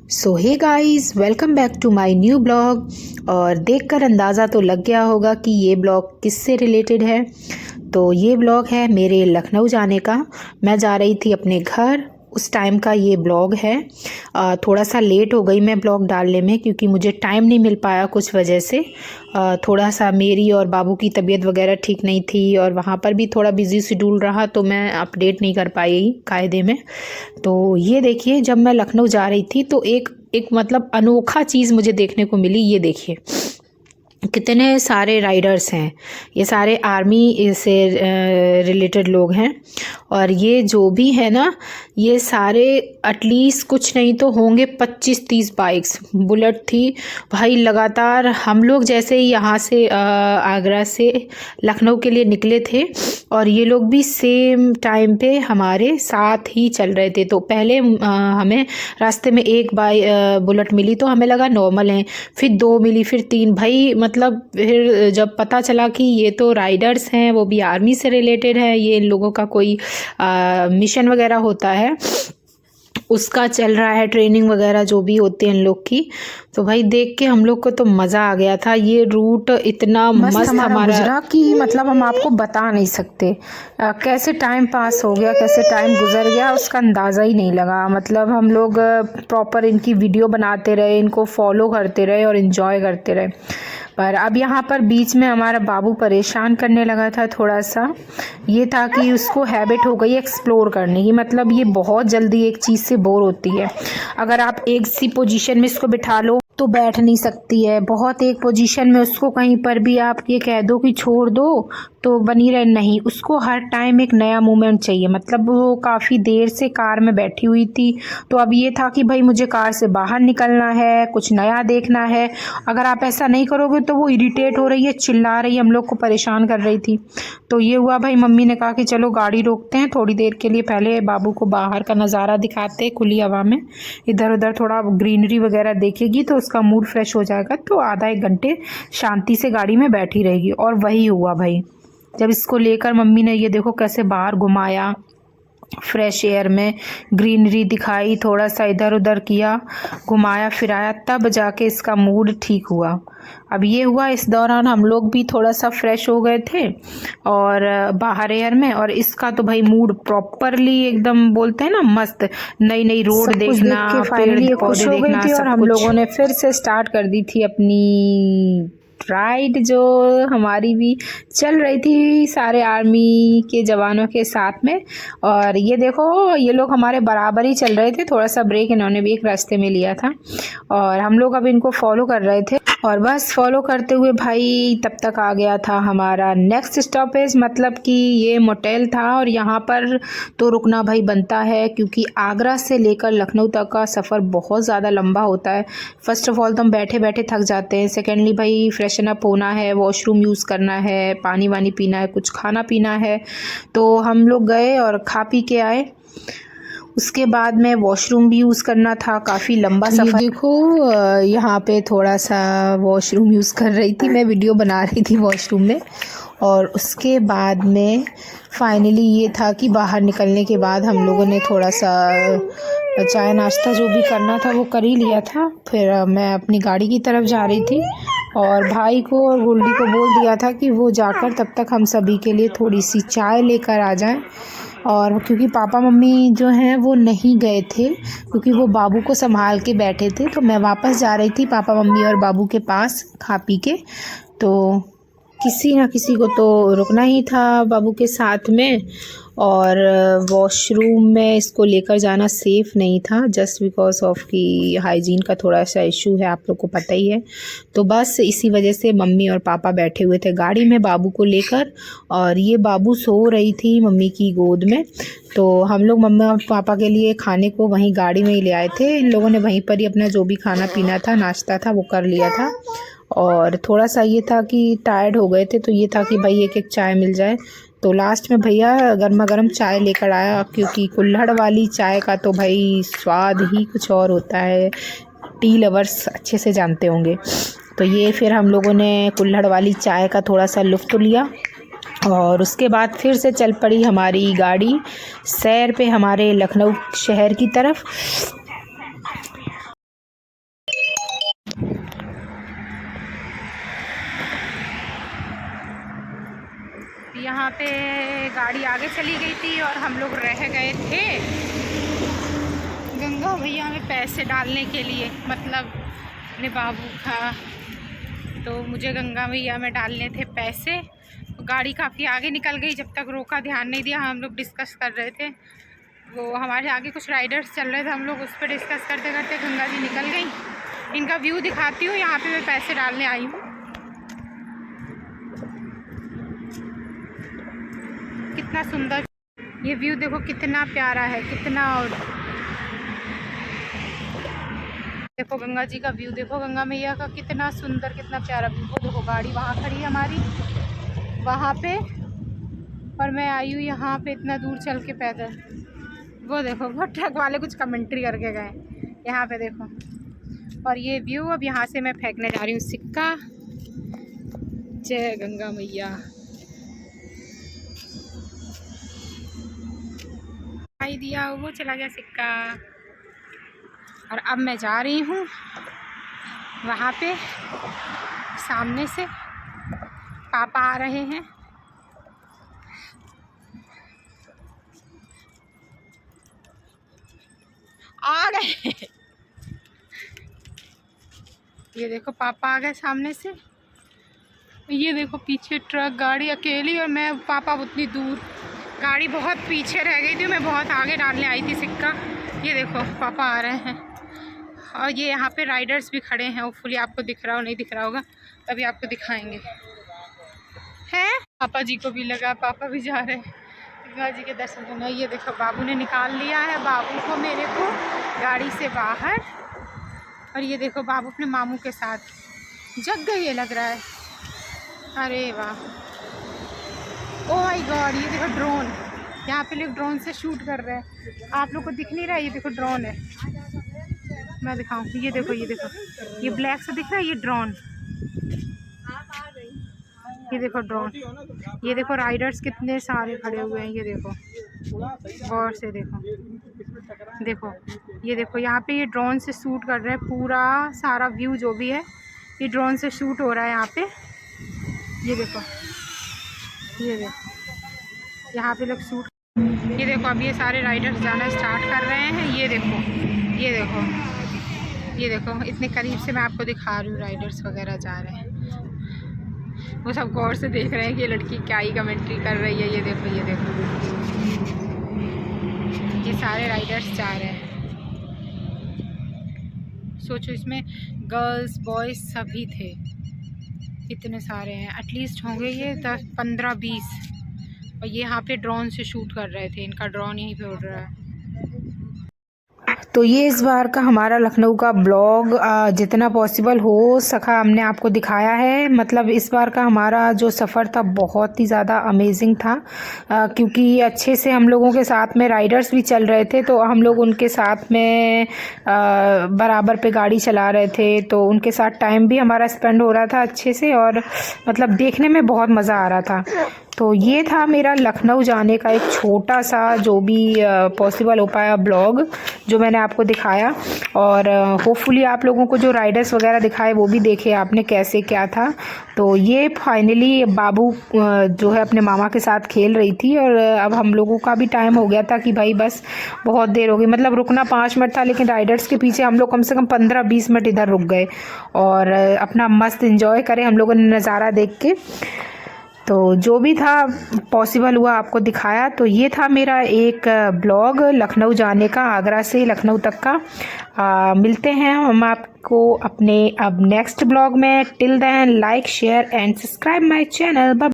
So hey guys, welcome back to my new blog. और देखकर अंदाज़ा तो लग गया होगा कि ये ब्लॉग किससे रिलेटेड है। तो ये ब्लॉग है मेरे लखनऊ जाने का। मैं जा रही थी अपने घर, उस टाइम का ये ब्लॉग है। थोड़ा सा लेट हो गई मैं ब्लॉग डालने में क्योंकि मुझे टाइम नहीं मिल पाया कुछ वजह से। थोड़ा सा मेरी और बाबू की तबीयत वगैरह ठीक नहीं थी और वहाँ पर भी थोड़ा बिजी शेड्यूल रहा, तो मैं अपडेट नहीं कर पाई कायदे में। तो ये देखिए, जब मैं लखनऊ जा रही थी तो एक एक मतलब अनोखा चीज़ मुझे देखने को मिली। ये देखिए कितने सारे राइडर्स हैं, ये सारे आर्मी से रिलेटेड लोग हैं। और ये जो भी है ना, ये सारे एटलीस्ट कुछ नहीं तो होंगे 25-30 बाइक्स बुलेट थी भाई। लगातार हम लोग जैसे ही यहाँ से आगरा से लखनऊ के लिए निकले थे और ये लोग भी सेम टाइम पे हमारे साथ ही चल रहे थे। तो पहले हमें रास्ते में एक बुलेट मिली तो हमें लगा नॉर्मल है, फिर 2 मिली, फिर 3। भाई मतलब फिर जब पता चला कि ये तो राइडर्स हैं, वो भी आर्मी से रिलेटेड है, ये इन लोगों का कोई मिशन वगैरह होता है, उसका चल रहा है, ट्रेनिंग वगैरह जो भी होती है इन लोग की। तो भाई देख के हम लोग को तो मज़ा आ गया था। ये रूट इतना मस्त हमारा गुजरा कि मतलब हम आपको बता नहीं सकते। कैसे टाइम पास हो गया, कैसे टाइम गुजर गया, उसका अंदाज़ा ही नहीं लगा। मतलब हम लोग प्रॉपर इनकी वीडियो बनाते रहे, इनको फॉलो करते रहे और इन्जॉय करते रहे। पर अब यहाँ पर बीच में हमारा बाबू परेशान करने लगा था थोड़ा सा। ये था कि उसको हैबिट हो गई एक्सप्लोर करने की। मतलब ये बहुत जल्दी एक चीज़ से बोर होती है। अगर आप एक सी पोजीशन में इसको बिठा लो तो बैठ नहीं सकती है। बहुत एक पोजीशन में उसको कहीं पर भी आप ये कह दो कि छोड़ दो तो बनी रहे, नहीं, उसको हर टाइम एक नया मूवमेंट चाहिए। मतलब वो काफ़ी देर से कार में बैठी हुई थी, तो अब ये था कि भाई मुझे कार से बाहर निकलना है, कुछ नया देखना है। अगर आप ऐसा नहीं करोगे तो वो इरिटेट हो रही है, चिल्ला रही है, हम लोग को परेशान कर रही थी। तो ये हुआ भाई, मम्मी ने कहा कि चलो गाड़ी रोकते हैं थोड़ी देर के लिए, पहले बाबू को बाहर का नज़ारा दिखाते हैं खुली हवा में, इधर उधर थोड़ा ग्रीनरी वगैरह देखेगी तो उसका मूड फ्रेश हो जाएगा। तो आधा 1 घंटे शांति से गाड़ी में बैठी रहेगी। और वही हुआ भाई, जब इसको लेकर मम्मी ने ये देखो कैसे बाहर घुमाया, फ्रेश एयर में ग्रीनरी दिखाई, थोड़ा सा इधर उधर किया, घुमाया फिराया, तब जाके इसका मूड ठीक हुआ। अब ये हुआ, इस दौरान हम लोग भी थोड़ा सा फ्रेश हो गए थे और बाहर एयर में। और इसका तो भाई मूड प्रॉपरली एकदम बोलते हैं ना मस्त, नई नई रोड देखना, पेड़ पौधे देखना, और हम लोगों ने फिर से स्टार्ट कर दी थी अपनी राइड, जो हमारी भी चल रही थी सारे आर्मी के जवानों के साथ में। और ये देखो, ये लोग हमारे बराबर ही चल रहे थे, थोड़ा सा ब्रेक इन्होंने भी एक रास्ते में लिया था और हम लोग अब इनको फॉलो कर रहे थे। और बस फॉलो करते हुए भाई तब तक आ गया था हमारा नेक्स्ट स्टॉपेज, मतलब कि ये मोटेल था। और यहाँ पर तो रुकना भाई बनता है क्योंकि आगरा से लेकर लखनऊ तक का सफ़र बहुत ज़्यादा लंबा होता है। फर्स्ट ऑफ ऑल तो हम बैठे बैठे थक जाते हैं, सेकेंडली भाई फ्रेशन अप होना है, वॉशरूम यूज़ करना है, पानी वानी पीना है, कुछ खाना पीना है। तो हम लोग गए और खा पी के आए। उसके बाद में वॉशरूम भी यूज़ करना था, काफ़ी लंबा सफ़र। देखो यहाँ पे थोड़ा सा वॉशरूम यूज़ कर रही थी मैं, वीडियो बना रही थी वॉशरूम में। और उसके बाद में फाइनली ये था कि बाहर निकलने के बाद हम लोगों ने थोड़ा सा चाय नाश्ता जो भी करना था वो कर ही लिया था। फिर मैं अपनी गाड़ी की तरफ जा रही थी और भाई को और गोल्डी को बोल दिया था कि वो जाकर तब तक हम सभी के लिए थोड़ी सी चाय लेकर आ जाएं। और क्योंकि पापा मम्मी जो हैं वो नहीं गए थे क्योंकि वो बाबू को संभाल के बैठे थे, तो मैं वापस जा रही थी पापा मम्मी और बाबू के पास खा पी के। तो किसी ना किसी को तो रुकना ही था बाबू के साथ में। और वॉशरूम में इसको लेकर जाना सेफ़ नहीं था, जस्ट बिकॉज ऑफ कि हाइजीन का थोड़ा सा इशू है, आप लोग को पता ही है। तो बस इसी वजह से मम्मी और पापा बैठे हुए थे गाड़ी में बाबू को लेकर, और ये बाबू सो रही थी मम्मी की गोद में। तो हम लोग मम्मा और पापा के लिए खाने को वहीं गाड़ी में ही ले आए थे। इन लोगों ने वहीं पर ही अपना जो भी खाना पीना था, नाश्ता था, वो कर लिया था। और थोड़ा सा ये था कि टायर्ड हो गए थे, तो ये था कि भाई एक एक चाय मिल जाए। तो लास्ट में भैया गर्मा गर्म चाय लेकर आया, क्योंकि कुल्हड़ वाली चाय का तो भाई स्वाद ही कुछ और होता है, टी लवर्स अच्छे से जानते होंगे। तो ये फिर हम लोगों ने कुल्हड़ वाली चाय का थोड़ा सा लुत्फ़ लिया और उसके बाद फिर से चल पड़ी हमारी गाड़ी सैर पे हमारे लखनऊ शहर की तरफ। यहाँ पे गाड़ी आगे चली गई थी और हम लोग रह गए थे गंगा भैया में पैसे डालने के लिए, मतलब अपने बाबू का। तो मुझे गंगा भैया में डालने थे पैसे। गाड़ी काफ़ी आगे निकल गई, जब तक रोका ध्यान नहीं दिया। हम लोग डिस्कस कर रहे थे, वो हमारे आगे कुछ राइडर्स चल रहे थे, हम लोग उस पर डिस्कस करते करते गंगा जी निकल गई। इनका व्यू दिखाती हूँ, यहाँ पे मैं पैसे डालने आई हूँ। कितना सुंदर ये व्यू देखो, कितना प्यारा है, कितना। और देखो गंगा जी का व्यू, देखो गंगा मैया का कितना सुंदर, कितना प्यारा व्यू। वो देखो गाड़ी वहाँ खड़ी है हमारी, वहाँ पे, और मैं आई हूँ यहाँ पे इतना दूर चल के पैदल। वो देखो वो ट्रक वाले कुछ कमेंट्री करके गए, यहाँ पे देखो। और ये व्यू, अब यहाँ से मैं फेंकने जा रही हूँ सिक्का। जय गंगा मैया। आई दिया, वो चला गया सिक्का। और अब मैं जा रही हूँ वहाँ पे, सामने से पापा आ रहे हैं। आ गए ये देखो पापा आ गए सामने से। ये देखो पीछे ट्रक गाड़ी अकेली, और मैं पापा उतनी दूर, गाड़ी बहुत पीछे रह गई थी, मैं बहुत आगे डालने आई थी सिक्का। ये देखो पापा आ रहे हैं, और ये यहाँ पे राइडर्स भी खड़े हैं। होपफुली आपको दिख रहा हो, नहीं दिख रहा होगा तभी आपको दिखाएंगे। हैं पापा जी को भी लगा, पापा भी जा रहे हैं गंगा जी के दर्शन करने। ये देखो बाबू ने निकाल लिया है बाबू को, मेरे को गाड़ी से बाहर। और ये देखो बाबू अपने मामू के साथ, जग गए ये लग रहा है। अरे वाह, ओ माय गॉड। ये देखो ड्रोन, यहाँ पे लोग ड्रोन से शूट कर रहे हैं। आप लोग को दिख नहीं रहा है, ये देखो ड्रोन है, मैं दिखाऊं। ये देखो, ये देखो, ये ब्लैक से दिख रहा है, ये ड्रोन। ये देखो ड्रोन, ये देखो राइडर्स कितने सारे खड़े हुए हैं। ये देखो गौर से देखो, देखो ये देखो, यहाँ पे ये ड्रोन से शूट कर रहे हैं। पूरा सारा व्यू जो भी है ये ड्रोन से शूट हो रहा है यहाँ पे। ये देखो, ये देखो यहाँ पे लोग शूट। ये देखो अब ये सारे राइडर्स जाना स्टार्ट कर रहे हैं। ये देखो, ये देखो, ये देखो, इतने करीब से मैं आपको दिखा रही हूँ, राइडर्स वगैरह जा रहे हैं। वो सब गौर से देख रहे हैं कि ये लड़की क्या ही कमेंट्री कर रही है। ये देखो, ये देखो, ये सारे राइडर्स जा रहे हैं। सोचो इसमें गर्ल्स बॉयज़ सभी थे, इतने सारे हैं, एटलीस्ट होंगे ये 10, 15, 20। और ये यहाँ पे ड्रोन से शूट कर रहे थे, इनका ड्रोन यहीं पे उड़ रहा है। तो ये इस बार का हमारा लखनऊ का ब्लॉग, जितना पॉसिबल हो सका हमने आपको दिखाया है। मतलब इस बार का हमारा जो सफ़र था बहुत ही ज़्यादा अमेजिंग था, क्योंकि अच्छे से हम लोगों के साथ में राइडर्स भी चल रहे थे, तो हम लोग उनके साथ में बराबर पे गाड़ी चला रहे थे, तो उनके साथ टाइम भी हमारा स्पेंड हो रहा था अच्छे से, और मतलब देखने में बहुत मज़ा आ रहा था। तो ये था मेरा लखनऊ जाने का एक छोटा सा जो भी पॉसिबल हो पाया ब्लॉग, जो मैंने आपको दिखाया। और होपफुली आप लोगों को जो राइडर्स वगैरह दिखाए वो भी देखे आपने कैसे क्या था। तो ये फाइनली बाबू जो है अपने मामा के साथ खेल रही थी, और अब हम लोगों का भी टाइम हो गया था कि भाई बस बहुत देर हो गई। मतलब रुकना 5 मिनट था, लेकिन राइडर्स के पीछे हम लोग कम से कम 15-20 मिनट इधर रुक गए और अपना मस्त इन्जॉय करें हम लोगों ने नज़ारा देख के। तो जो भी था पॉसिबल हुआ आपको दिखाया। तो ये था मेरा एक ब्लॉग लखनऊ जाने का, आगरा से लखनऊ तक का। मिलते हैं हम आपको अपने अब नेक्स्ट ब्लॉग में। Till then like share and subscribe my channel.